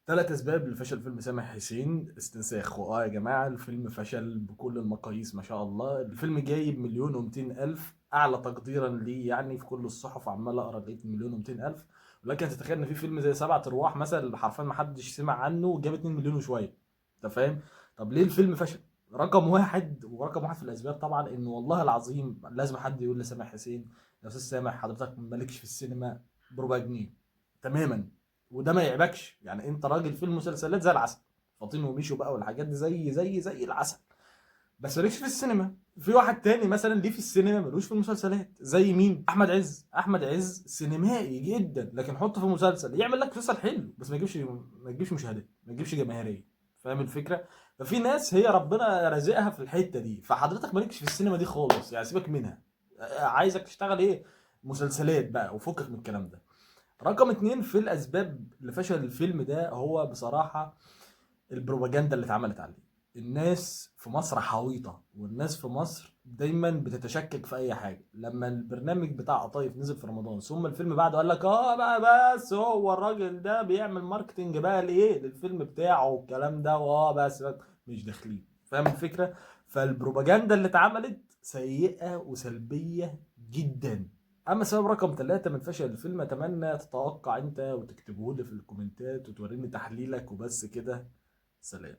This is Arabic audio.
ثلاث اسباب لفشل فيلم سامح حسين. استنساخ، يا جماعه الفيلم فشل بكل المقاييس. ما شاء الله الفيلم جايب مليون ومتين الف، اعلى تقديرا ليه يعني. في كل الصحف عمال اقرا لقيت مليون ومتين الف. ولكن تتخيل ان في فيلم زي سبعة ارواح مثلا اللي حرفيا ما حدش سمع عنه جاب 2 مليون وشويه. انت فاهم؟ طب ليه الفيلم فشل؟ رقم واحد، ورقم واحد في الاسباب طبعا، انه والله العظيم لازم حد يقول لسامح حسين: يا استاذ سامح حضرتك مالكش في السينما بربع جنيه تماما. وده ما يعيبكش، يعني انت راجل في المسلسلات زي العسل، فاطين وميشو بقى والحاجات دي زي العسل، بس مالكش في السينما. في واحد تاني مثلا ليه في السينما ملوش في المسلسلات، زي مين؟ احمد عز. احمد عز سينمائي جدا، لكن حطه في مسلسل يعمل لك مسلسل حلو بس ما يجيبش مشاهدات، ما يجيبش جماهيريه. فاهم الفكره؟ ففي ناس هي ربنا رازقها في الحته دي، فحضرتك مالكش في السينما دي خالص، يعني سيبك منها. عايزك تشتغل ايه؟ مسلسلات بقى، وفكك من الكلام ده. رقم اتنين في الاسباب لفشل الفيلم ده هو بصراحة البروباجندا اللي اتعملت عليه. الناس في مصر حويطة، والناس في مصر دايما بتتشكك في اي حاجة. لما البرنامج بتاع قطايف نزل في رمضان ثم الفيلم بعده قال لك اه بقى بس هو الراجل ده بيعمل ماركتنج بقى لايه للفيلم بتاعه والكلام ده، واه بس مش داخلين. فاهم الفكرة؟ فالبروباجندا اللي اتعملت سيئة وسلبية جدا. اما سبب رقم ثلاثة من فشل الفيلم، اتمنى تتوقع انت وتكتبه لي في الكومنتات وتوريني تحليلك، وبس كده. سلام.